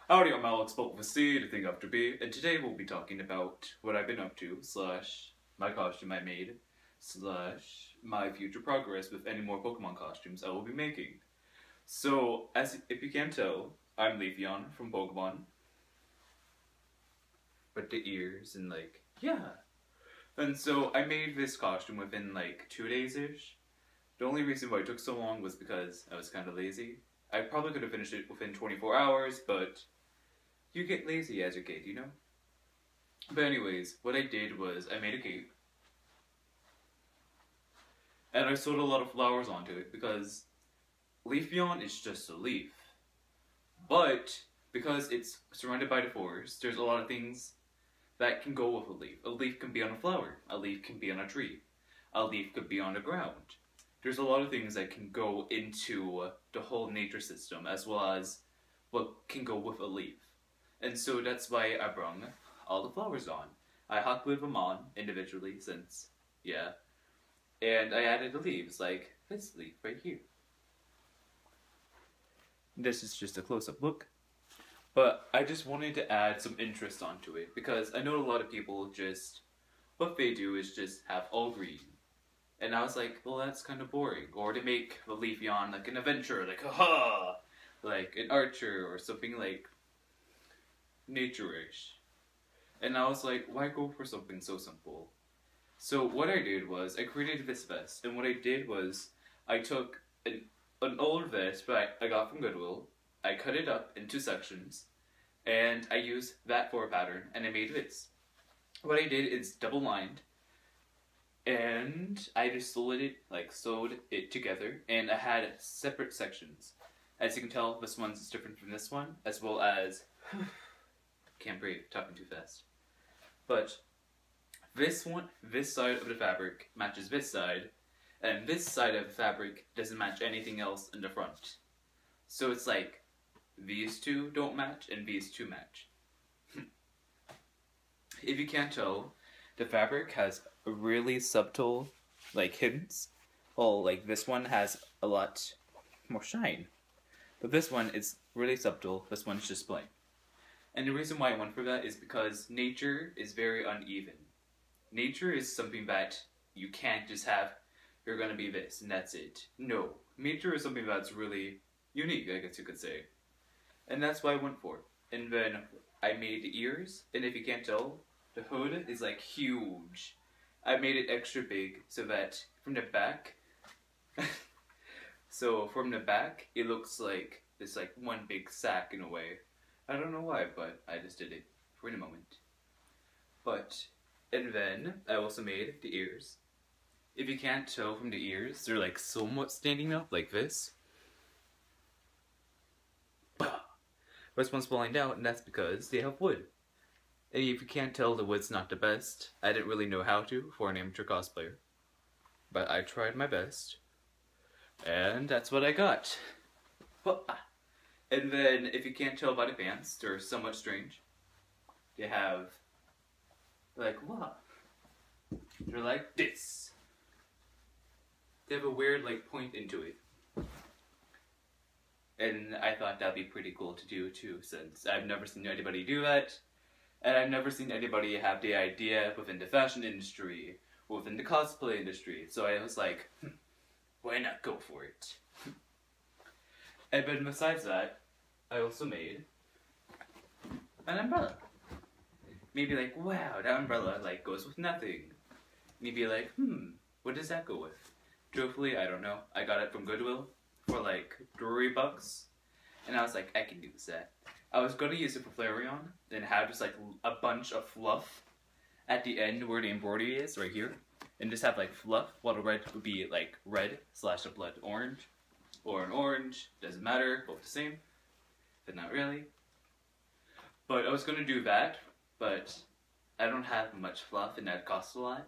Howdy, I'm Alex, spelled with a C, the thing after B, and today we'll be talking about what I've been up to, slash my costume I made, slash my future progress with any more Pokemon costumes I will be making. So, if you can't tell, I'm Leafeon from Pokemon. But the ears and yeah. And so I made this costume within 2 days-ish. The only reason why it took so long was because I was kind of lazy. I probably could have finished it within 24 hours, but you get lazy as a kid, you know? But anyways, what I did was I made a cape. And I sewed a lot of flowers onto it because Leafeon is just a leaf. But because it's surrounded by the forest, there's a lot of things that can go with a leaf. A leaf can be on a flower. A leaf can be on a tree. A leaf could be on the ground. There's a lot of things that can go into the whole nature system, as well as what can go with a leaf. And so that's why I brung all the flowers on. I hot glued them on individually since, yeah. And I added the leaves, like this leaf right here. This is just a close-up look. But I just wanted to add some interest onto it, because I know a lot of people just, what they do is just have all green. And I was like, well, that's kind of boring. Or to make the Leafeon like an adventure, like, haha! Like an archer or something like nature-ish. And I was like, why go for something so simple? So what I did was, I created this vest. And what I did was, I took an old vest that I got from Goodwill. I cut it up into sections. And I used that for a pattern. And I made this. What I did is double-lined. And I just sewed it together, and I had separate sections. As you can tell, this one's different from this one, as well as, can't breathe, talking too fast. But this side of the fabric matches this side, and this side of the fabric doesn't match anything else in the front. So it's like, these two don't match, and these two match. If you can't tell, the fabric has really subtle, hints. Well, this one has a lot more shine. But this one is really subtle, this one's just plain. And the reason why I went for that is because nature is very uneven. Nature is something that you can't just have, you're gonna be this, and that's it. No. Nature is something that's really unique, I guess you could say. And that's why I went for it. And then I made the ears, and if you can't tell, the hood is huge. I made it extra big so that from the back, it looks like this one big sack in a way. I don't know why, but I just did it for the moment. And then I also made the ears. If you can't tell from the ears, they're somewhat standing up like this. Bah! This one's falling out, and that's because they have wood. And if you can't tell, the wood's not the best. I didn't really know how to for an amateur cosplayer. But I tried my best. And that's what I got. And then, if you can't tell by the pants, they're somewhat strange. They have, what? They're like this. They have a weird, point into it. And I thought that'd be pretty cool to do, too, since I've never seen anybody do that. And I've never seen anybody have the idea within the fashion industry, or within the cosplay industry. So I was like, why not go for it? And then besides that, I also made an umbrella. Maybe wow, that umbrella goes with nothing. Maybe what does that go with? Truthfully, I don't know. I got it from Goodwill for $3. And I was like, I can use that. I was going to use it for Flareon, and have just a bunch of fluff at the end where the embroidery is, right here. And just have fluff, while the red would be red / a blood orange. Or an orange, doesn't matter, both the same. But not really. But I was going to do that, but I don't have much fluff and that costs a lot.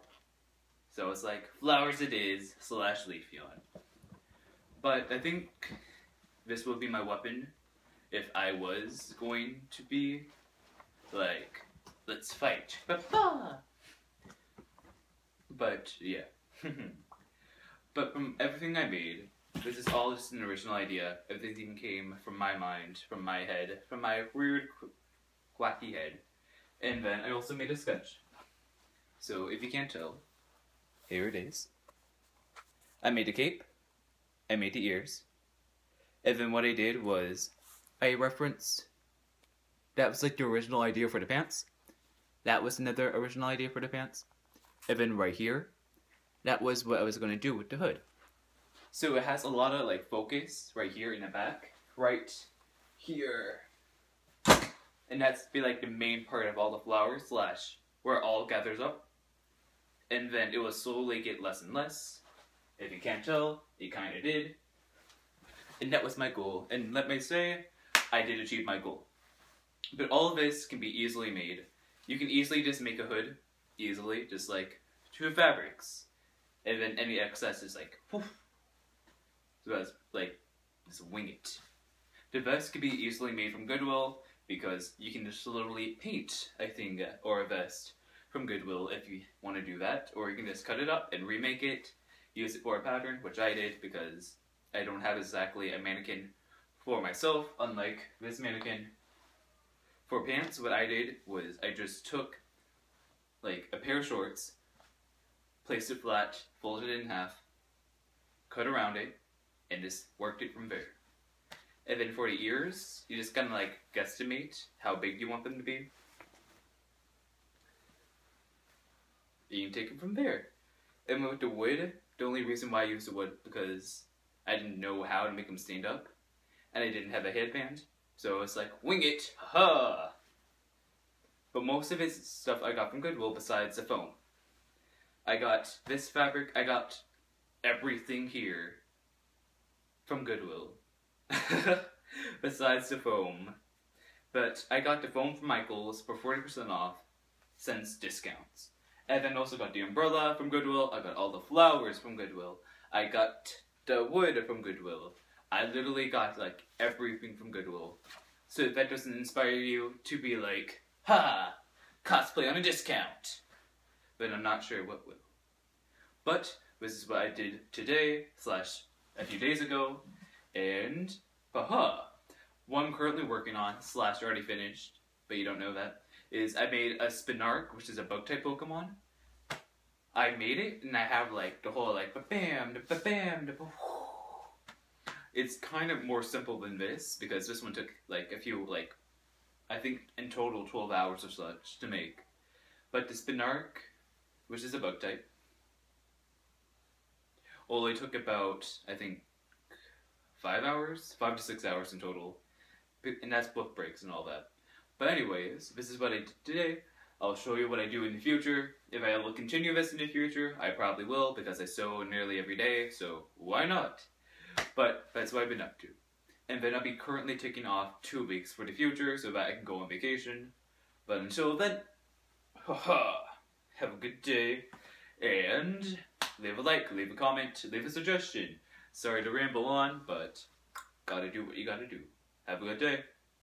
So I was like, flowers it is, / Leafeon. But I think this will be my weapon. If I was going to be, let's fight. But, yeah. But from everything I made, this is all just an original idea. Everything came from my mind, from my head, from my weird, wacky head. And then I also made a sketch. So if you can't tell, here it is. I made a cape. I made the ears. And then what I did was I referenced, that was like the original idea for the pants. That was another original idea for the pants. And then right here, that was what I was going to do with the hood. So it has a lot of like focus right here in the back. Right here. And that's be like the main part of all the flowers slash where it all gathers up. And then it will slowly get less and less. If you can't tell, it kind of did. And that was my goal. And let me say, I did achieve my goal. But all of this can be easily made. You can easily just make a hood. Easily. Just like 2 fabrics. And then any excess is like, poof. So that's like, just wing it. The vest can be easily made from Goodwill. Because you can just literally paint a thing or a vest from Goodwill if you want to do that. Or you can just cut it up and remake it. Use it for a pattern, which I did because I don't have exactly a mannequin for myself, unlike this mannequin. For pants, what I did was I just took like a pair of shorts, placed it flat, folded it in half, cut around it, and just worked it from there. And then for the ears, you just kind of like guesstimate how big you want them to be. You can take it from there. And with the wood, the only reason why I used the wood because I didn't know how to make them stand up. And I didn't have a headband. So it's like, wing it, ha! But most of it's stuff I got from Goodwill besides the foam. I got this fabric, I got everything here from Goodwill. Besides the foam. But I got the foam from Michael's for 40% off since discounts. And then also got the umbrella from Goodwill. I got all the flowers from Goodwill. I got the wood from Goodwill. I literally got like everything from Goodwill. So if that doesn't inspire you to be like, ha! Cosplay on a discount! Then I'm not sure what will. But this is what I did today, slash a few days ago. And, haha, what I'm currently working on, slash already finished, but you don't know that, is I made a Spinark, which is a bug-type Pokemon. I made it, and I have like the whole like, ba-bam, ba-bam, ba-bam. It's kind of more simple than this, because this one took like a few, like, I think in total 12 hours or such to make. But the Spinark, which is a bug-type, only took about, I think, 5 hours? 5 to 6 hours in total. And that's book breaks and all that. But anyways, this is what I did today. I'll show you what I do in the future. If I will continue this in the future, I probably will, because I sew nearly every day, so why not? But that's what I've been up to. And then I'll be currently taking off 2 weeks for the future, so that I can go on vacation. But until then, haha, have a good day, and leave a like, leave a comment, leave a suggestion. Sorry to ramble on, but gotta do what you gotta do. Have a good day.